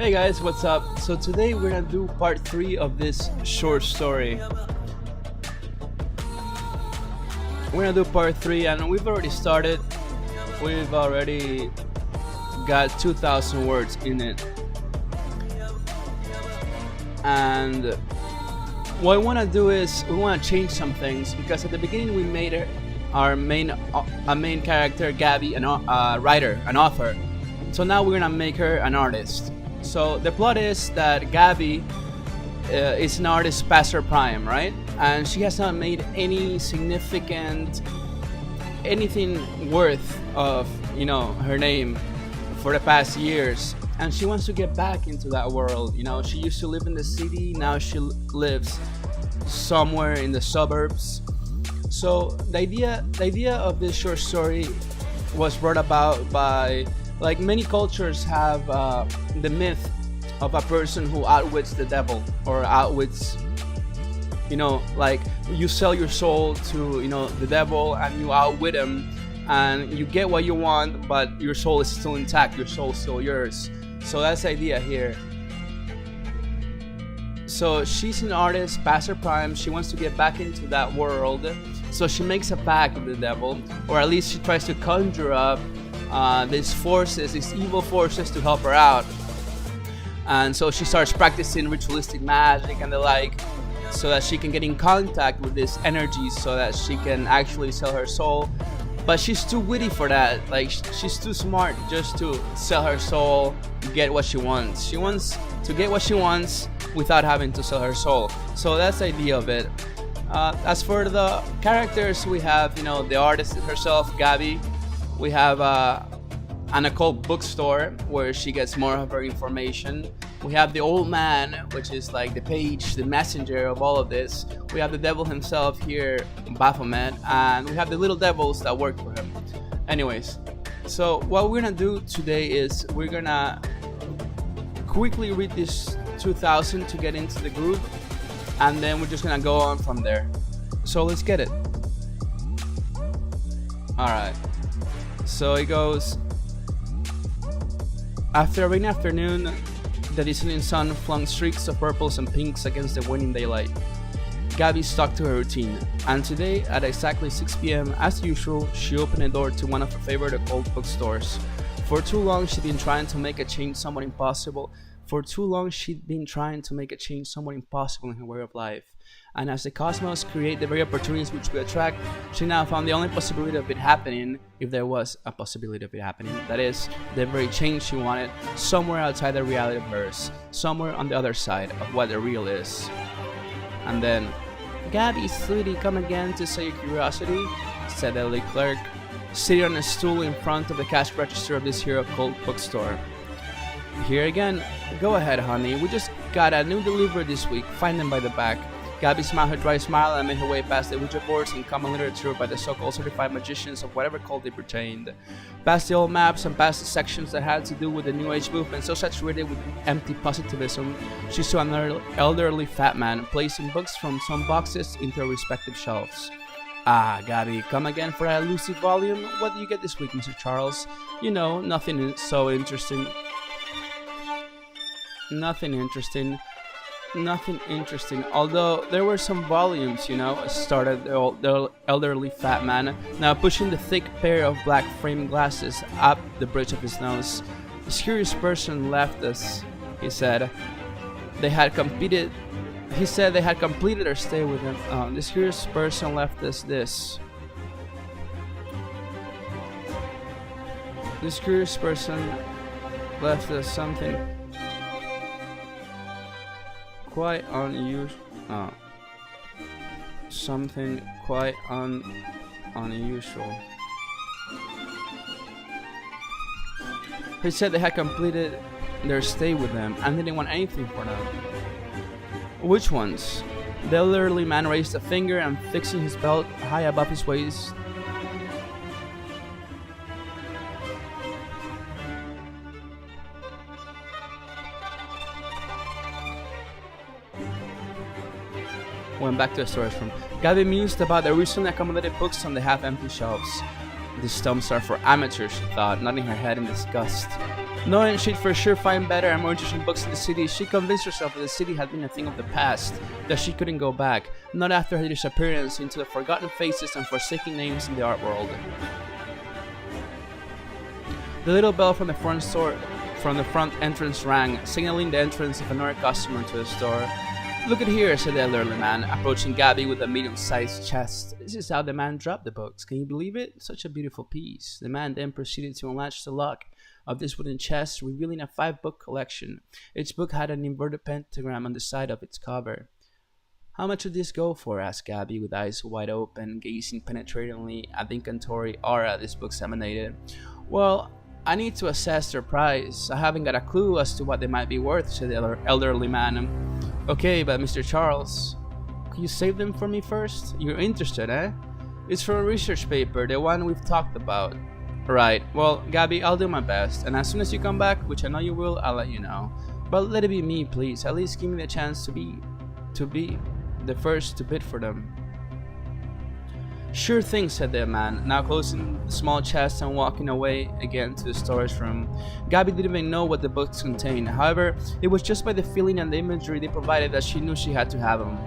Hey guys, what's up? So today we're gonna do part 3 of this short story. We're gonna do part 3 and we've already started. We've already got 2,000 words in it. And what we wanna do is we wanna change some things, because at the beginning we made our main character, Gabby, a writer, an author. So now we're gonna make her an artist. So the plot is that Gabby is an artist past her prime, right? And she has not made any significant, anything worth of, her name for the past years. And she wants to get back into that world. She used to live in the city, now she lives somewhere in the suburbs. So the idea of this short story was brought about by, like, many cultures have the myth of a person who outwits the devil, or outwits, like you sell your soul to, the devil, and you outwit him, and you get what you want, but your soul is still intact, your soul is still yours. So that's the idea here. So she's an artist past her prime, she wants to get back into that world, so she makes a pact with the devil, or at least she tries to conjure up these evil forces to help her out. And so she starts practicing ritualistic magic and the like, so that she can get in contact with this energy, so that she can actually sell her soul. But she's too witty for that. Like, she's too smart just to sell her soul, get what she wants. She wants to get what she wants without having to sell her soul. So that's the idea of it. As for the characters, we have, the artist herself, Gabby. We have an occult bookstore where she gets more of her information. We have the old man, which is like the messenger of all of this. We have the devil himself here, Baphomet, and we have the little devils that work for him. Anyways, so what we're gonna do today is we're gonna quickly read this 2,000 to get into the groove, and then we're just gonna go on from there. So let's get it. Alright. So it goes: after a rainy afternoon, the descending sun flung streaks of purples and pinks against the waning daylight. Gabby stuck to her routine, and today, at exactly 6 p.m. as usual, she opened the door to one of her favorite occult bookstores. For too long, she'd been trying to make a change somewhat impossible. in her way of life. And as the cosmos create the very opportunities which we attract, she now found the only possibility of it happening, if there was a possibility of it happening, that is, the very change she wanted, somewhere outside the reality of hers, somewhere on the other side of what the real is. And then, "Gabby, sweetie, come again to sell your curiosity," said the lady clerk, sitting on a stool in front of the cash register of this here occult bookstore. "Here again. Go ahead, honey. We just got a new delivery this week. Find them by the back." Gabby smiled her dry smile and made her way past the Ouija boards and common literature by the so-called certified magicians of whatever cult they pertained, past the old maps and past the sections that had to do with the New Age movement so saturated with empty positivism. She saw an elderly fat man placing books from some boxes into their respective shelves. "Ah, Gabby, come again for that elusive volume? What do you get this week, Mr. Charles?" Nothing so interesting. Nothing interesting, although there were some volumes, started the elderly fat man, now pushing the thick pair of black framed glasses up the bridge of his nose. "This curious person left us," he said. They had completed their stay with him. "This curious person left us this. This curious person left us something quite unusual. Unusual. He said they had completed their stay with them and didn't want anything for them." "Which ones?" The elderly man raised a finger and, fixing his belt high above his waist, went back to the storage room. Gabby mused about the recently accommodated books on the half-empty shelves. These stumps are for amateurs, she thought, nodding her head in disgust. Knowing she'd for sure find better and more interesting books in the city, she convinced herself that the city had been a thing of the past, that she couldn't go back, not after her disappearance into the forgotten faces and forsaken names in the art world. The little bell from the front entrance rang, signaling the entrance of another customer to the store. "Look at here," said the elderly man, approaching Gabby with a medium-sized chest. "This is how the man dropped the books. Can you believe it? Such a beautiful piece." The man then proceeded to unlatch the lock of this wooden chest, revealing a 5-book collection. Each book had an inverted pentagram on the side of its cover. "How much would this go for?" asked Gabby, with eyes wide open, gazing penetratingly at the incantory aura these books emanated. "Well, I need to assess their price. I haven't got a clue as to what they might be worth," said the elderly man. "Okay, but Mr. Charles, could you save them for me first? You're interested, eh? It's for a research paper, the one we've talked about." "Right. Well, Gabby, I'll do my best, and as soon as you come back, which I know you will, I'll let you know. But let it be me, please. At least give me the chance to be the first to bid for them." "Sure thing," said the man, now closing the small chest and walking away again to the storage room. Gabby didn't even know what the books contained. However, it was just by the feeling and the imagery they provided that she knew she had to have them.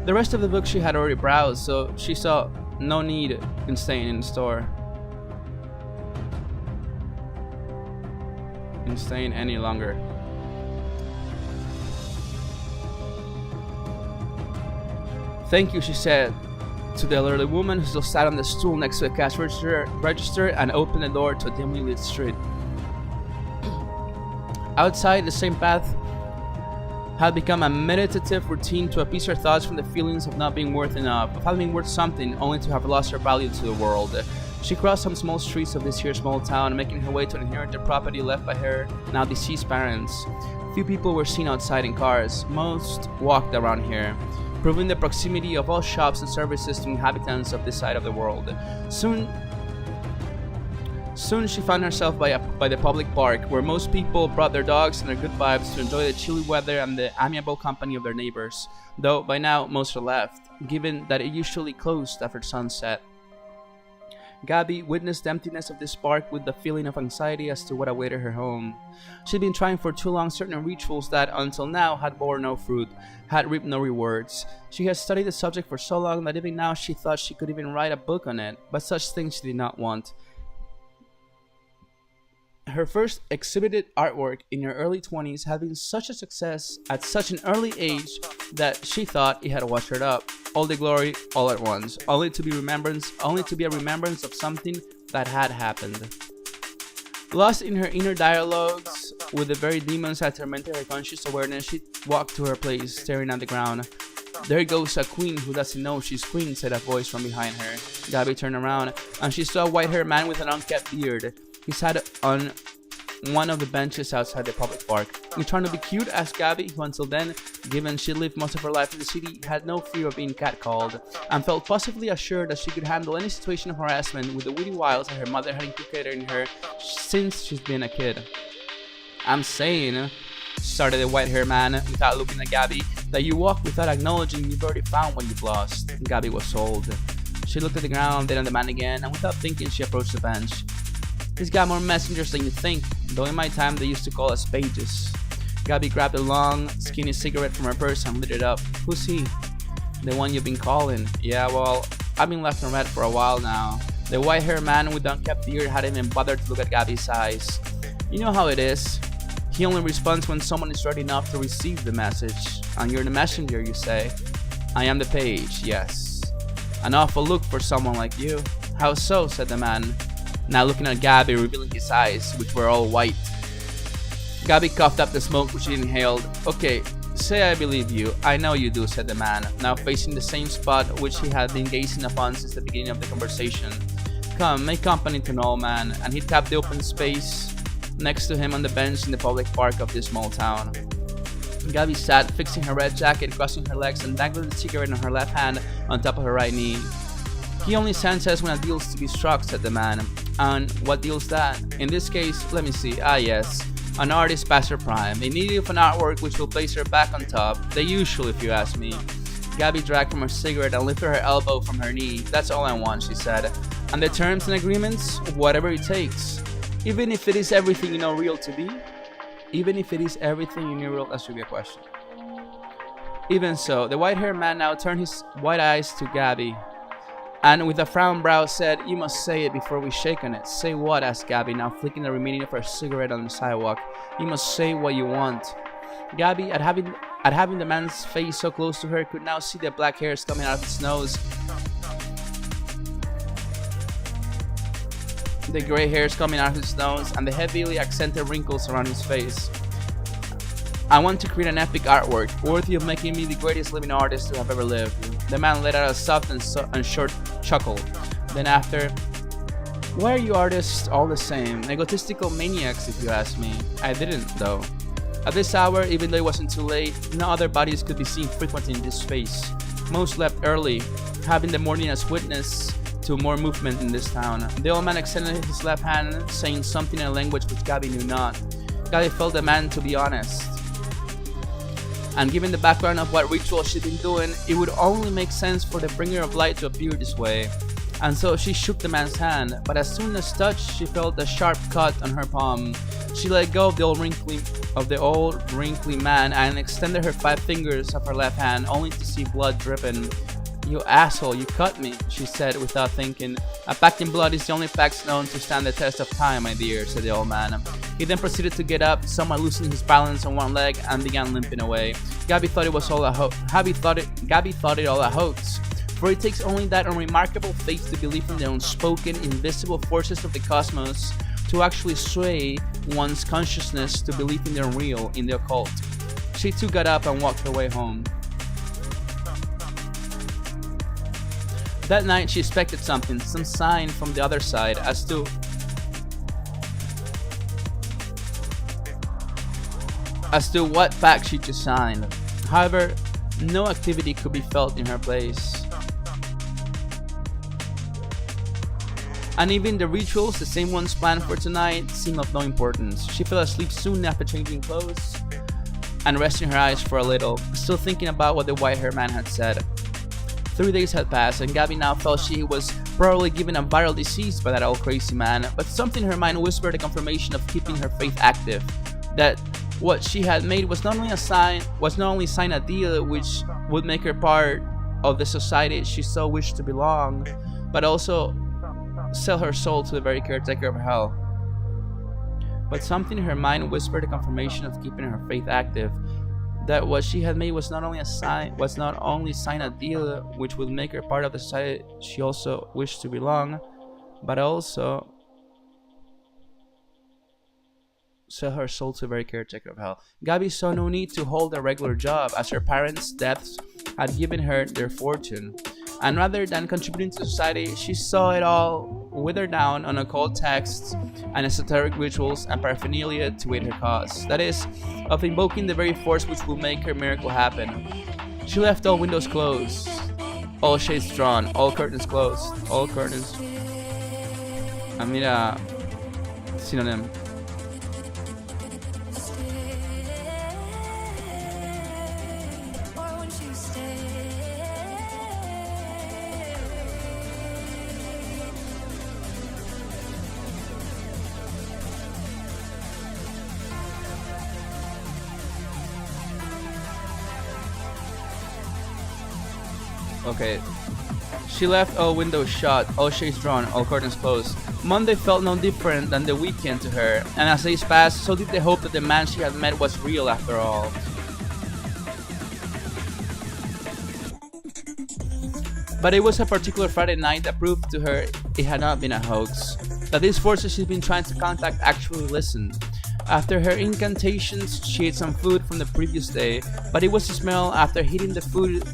The rest of the books she had already browsed, so she saw no need in staying in the store. Any longer. "Thank you," she said to the elderly woman who still sat on the stool next to the cash register and opened the door to a dimly lit street. Outside, the same path had become a meditative routine to appease her thoughts from the feelings of not being worth enough, of having been worth something only to have lost her value to the world. She crossed some small streets of this here small town, making her way to inherit the property left by her now deceased parents. Few people were seen outside in cars. Most walked around here, proving the proximity of all shops and services to inhabitants of this side of the world. Soon she found herself by the public park, where most people brought their dogs and their good vibes to enjoy the chilly weather and the amiable company of their neighbors, though by now most are left, given that it usually closed after sunset. Gabby witnessed the emptiness of this park with the feeling of anxiety as to what awaited her home. She'd been trying for too long certain rituals that, until now, had borne no fruit, had reaped no rewards. She had studied the subject for so long that even now she thought she could even write a book on it, but such things she did not want. Her first exhibited artwork in her early 20s had been such a success at such an early age that she thought it had washed up. All the glory, all at once, only to be a remembrance of something that had happened. Lost in her inner dialogues with the very demons that tormented her conscious awareness, she walked to her place, staring at the ground. "There goes a queen who doesn't know she's queen," said a voice from behind her. Gabby turned around, and she saw a white-haired man with an unkempt beard. He sat on one of the benches outside the public park. "You trying to be cute?" asked Gabby, who until then, given she lived most of her life in the city, had no fear of being catcalled, and felt positively assured that she could handle any situation of harassment with the witty wiles that her mother had inculcated in her since she's been a kid. "I'm saying," started the white-haired man without looking at Gabby, "that you walk without acknowledging you've already found what you've lost." Gabby was sold. She looked at the ground, then at the man again, and without thinking she approached the bench. "He's got more messengers than you think, though in my time they used to call us pages." Gabby grabbed a long, skinny cigarette from her purse and lit it up. "Who's he?" "The one you've been calling." "Yeah, well, I've been left and read for a while now." The white-haired man with the unkempt beard hadn't even bothered to look at Gabby's eyes. "You know how it is. He only responds when someone is ready enough to receive the message. And you're the messenger, you say?" "I am the page, yes." "An awful look for someone like you." "How so?" said the man, now looking at Gabby, revealing his eyes, which were all white. Gabby coughed up the smoke which she inhaled. "Okay, say I believe you. I know you do," said the man, now facing the same spot which he had been gazing upon since the beginning of the conversation. "Come, make company to an old man," and he tapped the open space next to him on the bench in the public park of this small town. Gabby sat, fixing her red jacket, crossing her legs, and dangling the cigarette on her left hand on top of her right knee. "He only sends us when a deal's to be struck," said the man. "And what deal's that?" "In this case, let me see. Ah, yes. An artist past her prime, in need of an artwork which will place her back on top. The usual, if you ask me." Gabby dragged from her cigarette and lifted her elbow from her knee. "That's all I want," she said. And the terms and agreements, whatever it takes. Even if it is everything you know real to be. Even if it is everything you know real, that should be a question. Even so, the white-haired man now turned his white eyes to Gabby, and with a frown brow said, "You must say it before we shake on it." "Say what?" asked Gabby, now flicking the remaining of her cigarette on the sidewalk. "You must say what you want." Gabby, at having the man's face so close to her, could now see the black hairs coming out of his nose, the gray hairs coming out of his nose, and the heavily accented wrinkles around his face. "I want to create an epic artwork, worthy of making me the greatest living artist to have ever lived." The man let out a soft and short chuckle. Then after, "Why are you artists all the same? Egotistical maniacs, if you ask me." "I didn't, though." At this hour, even though it wasn't too late, no other bodies could be seen frequenting this space. Most left early, having the morning as witness to more movement in this town. The old man extended his left hand, saying something in a language which Gabby knew not. Gabby felt the man to be honest. And given the background of what ritual she'd been doing, it would only make sense for the bringer of light to appear this way. And so she shook the man's hand, but as soon as touched, she felt a sharp cut on her palm. She let go of the old wrinkly man and extended her 5 fingers of her left hand, only to see blood dripping. "You asshole, you cut me," she said without thinking. "A pact in blood is the only pact known to stand the test of time, my dear," said the old man. He then proceeded to get up, somewhat loosening his balance on one leg, and began limping away. Gabby thought it all a hoax, for it takes only that unremarkable faith to believe in the unspoken, invisible forces of the cosmos to actually sway one's consciousness to believe in the unreal, in the occult. She too got up and walked her way home. That night she expected something, some sign from the other side as to what pact she just signed. However, no activity could be felt in her place. And even the rituals, the same ones planned for tonight, seemed of no importance. She fell asleep soon after changing clothes and resting her eyes for a little, still thinking about what the white-haired man had said. 3 days had passed, and Gabby now felt she was probably given a viral disease by that old crazy man, but something in her mind whispered a confirmation of keeping her faith active, that what she had made was not only sign a deal which would make her part of the society she so wished to belong, but also sell her soul to the very caretaker of hell. But something in her mind whispered a confirmation of keeping her faith active, that what she had made was not only sign a deal which would make her part of the society she also wished to belong, but also sell her soul to the very caretaker of hell. Gabby saw no need to hold a regular job, as her parents' deaths had given her their fortune, and rather than contributing to society, she saw it all wither down on occult texts and esoteric rituals and paraphernalia to aid her cause, that is, of invoking the very force which will make her miracle happen. She left all windows closed, all shades drawn, all curtains closed, all curtains. Mira, synonym. Okay. She left all windows shut, all shades drawn, all curtains closed. Monday felt no different than the weekend to her, and as days passed, so did the hope that the man she had met was real after all. But it was a particular Friday night that proved to her it had not been a hoax, that these forces she'd been trying to contact actually listened. After her incantations, she ate some food from the previous day, but it was the smell after hitting the food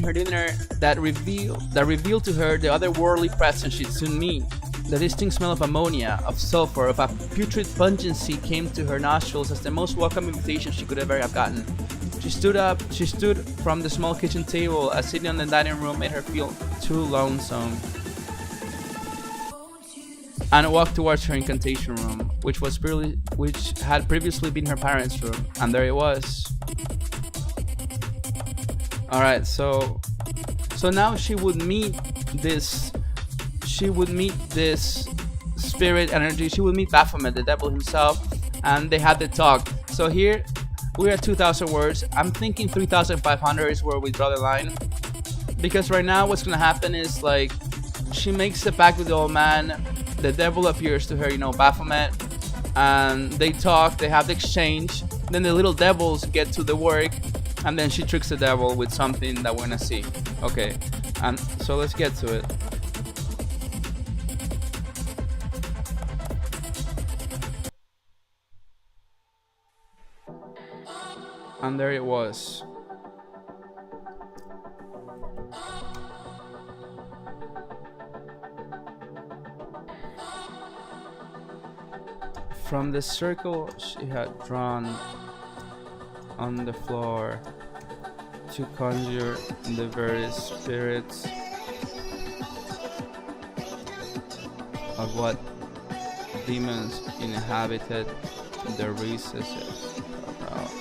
her dinner that revealed to her the otherworldly presence she'd soon meet. The distinct smell of ammonia, of sulfur, of a putrid pungency came to her nostrils as the most welcome invitation she could ever have gotten. She stood from the small kitchen table, as sitting on the dining room made her feel too lonesome. and walked towards her incantation room, which had previously been her parents' room, and there it was. All right, so now she would meet this spirit energy. She would meet Baphomet, the devil himself, and they had the talk. So here we're at 2,000 words. I'm thinking 3,500 is where we draw the line, because right now what's gonna happen is, like, she makes a pact with the old man. The devil appears to her, Baphomet, and they talk. They have the exchange. Then the little devils get to the work, and then she tricks the devil with something that we're gonna see. Okay, and so let's get to it. And there it was. From the circle she had drawn on the floor to conjure the various spirits of what demons inhabited the recesses of hell.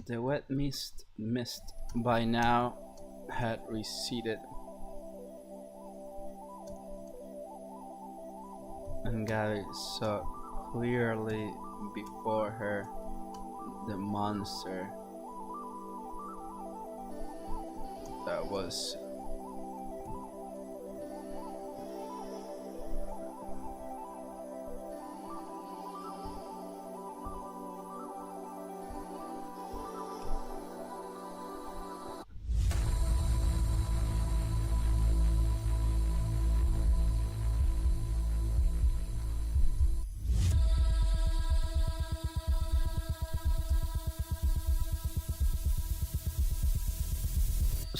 The wet mist by now had receded. And Gabby saw clearly before her the monster that was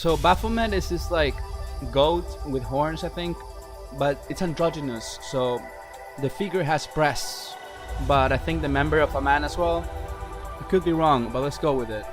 so Baphomet is this like goat with horns, I think, but it's androgynous. So the figure has breasts, but I think the member of a man as well. I could be wrong, but let's go with it.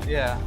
Yeah.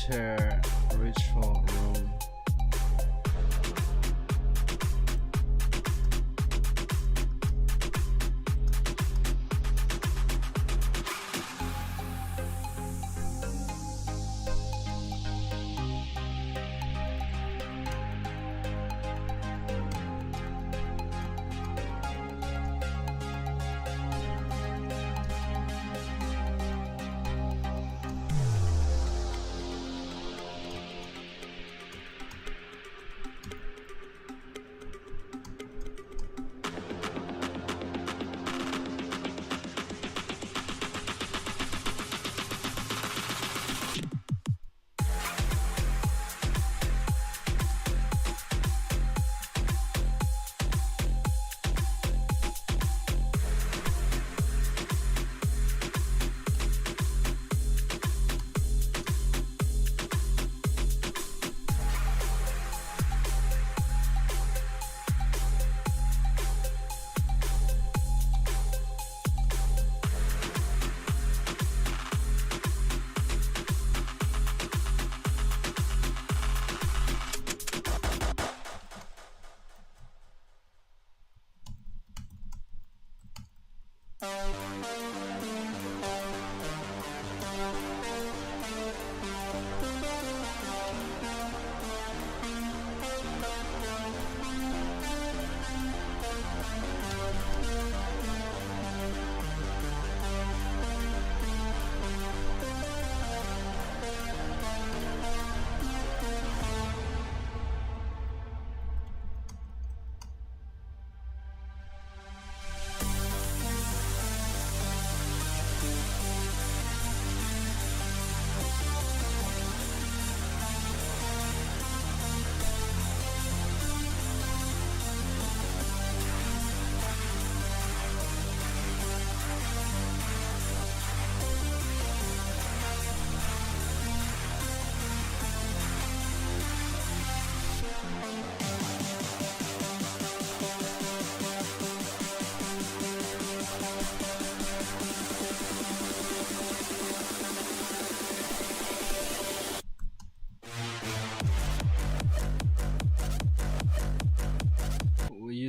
Her ritual room.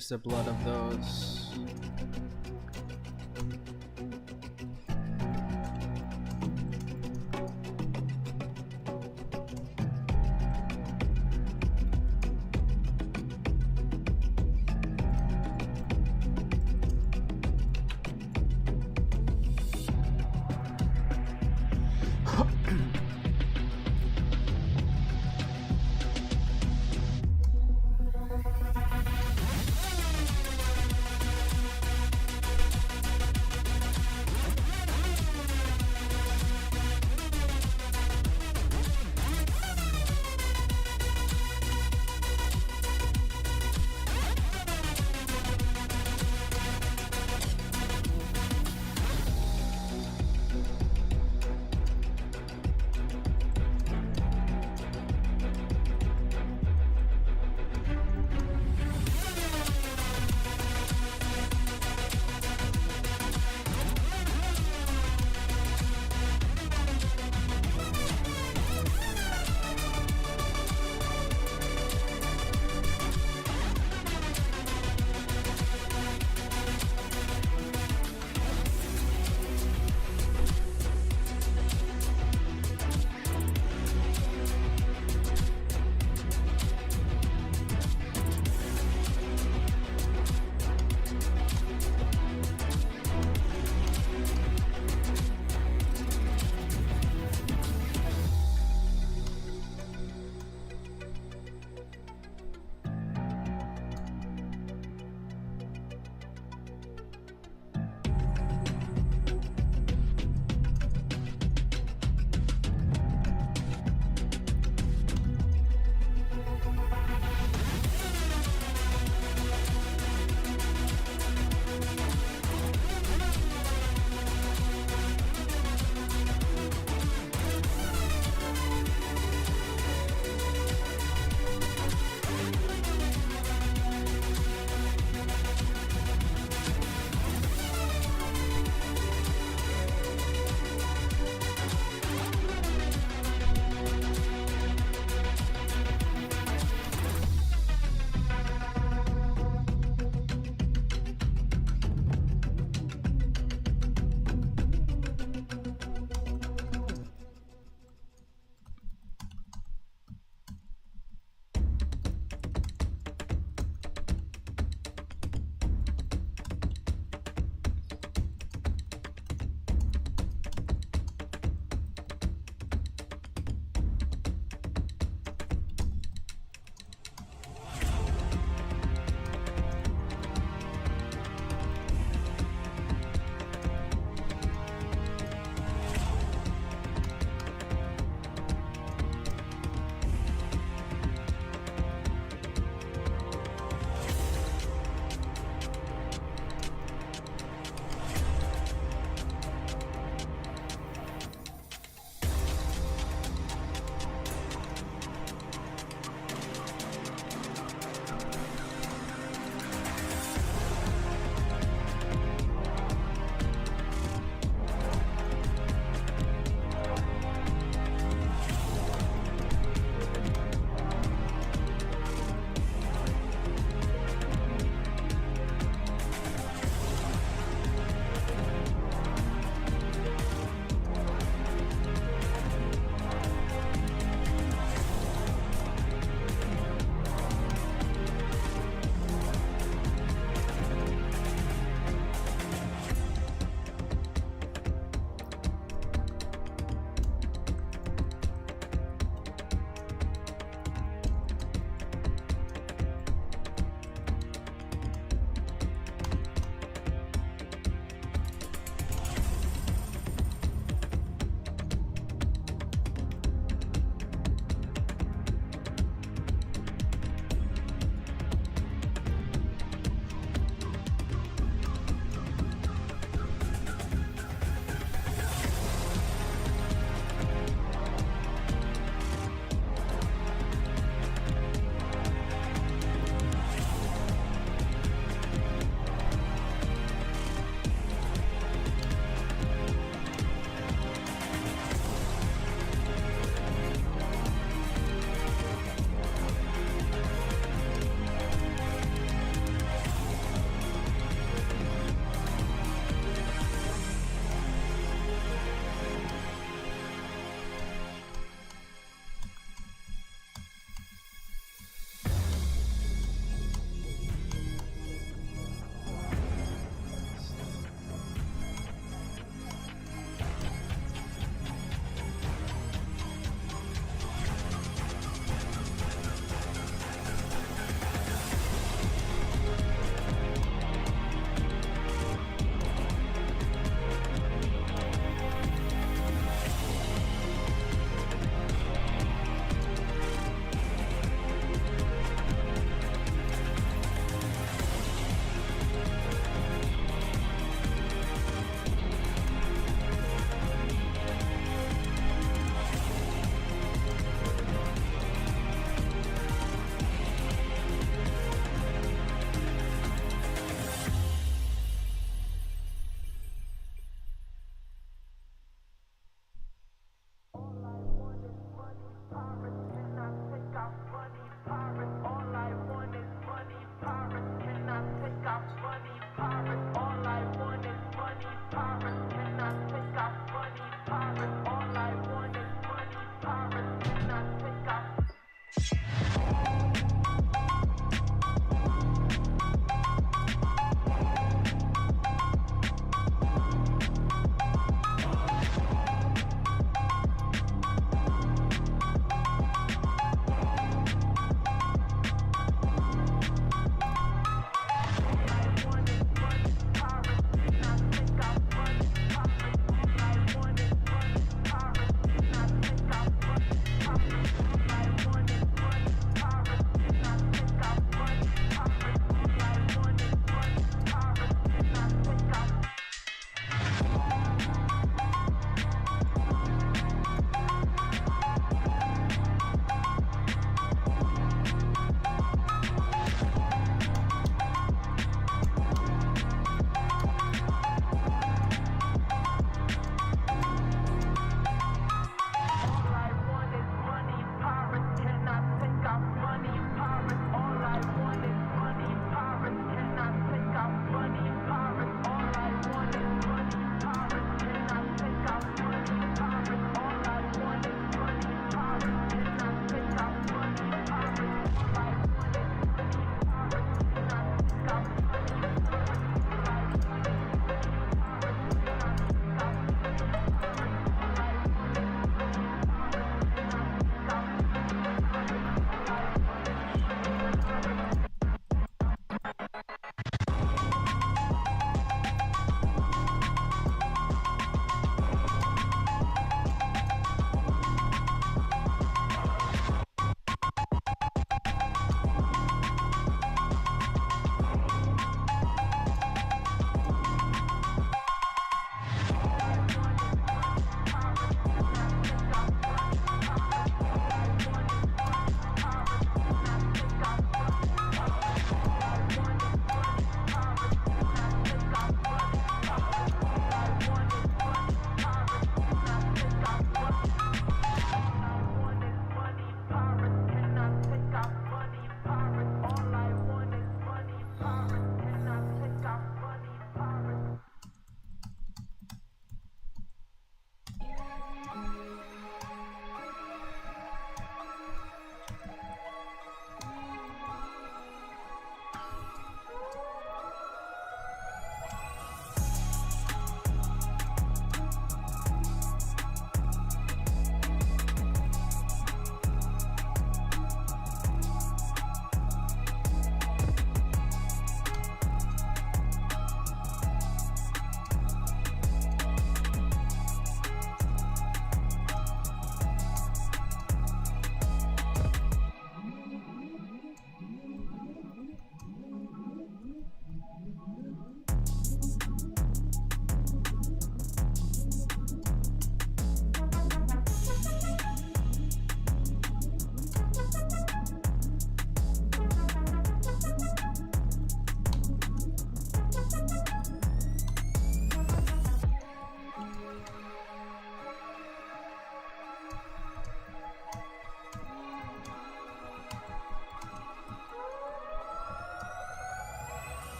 use the blood of those.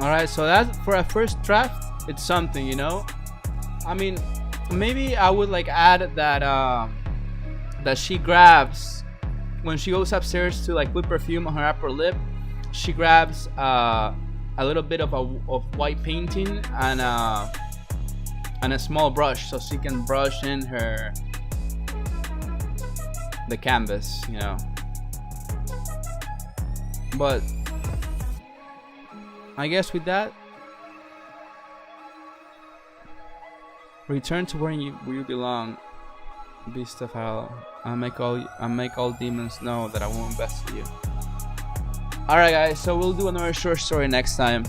Alright, so that for a first draft, it's something, you know. I mean, maybe I would like add that that she grabs when she goes upstairs to like put perfume on her upper lip. She grabs a little bit of white painting and a small brush so she can brush in the canvas, you know. But I guess with that, return to where you belong, beast of hell. I make all demons know that I won't mess with you. Alright guys, so we'll do another short story next time.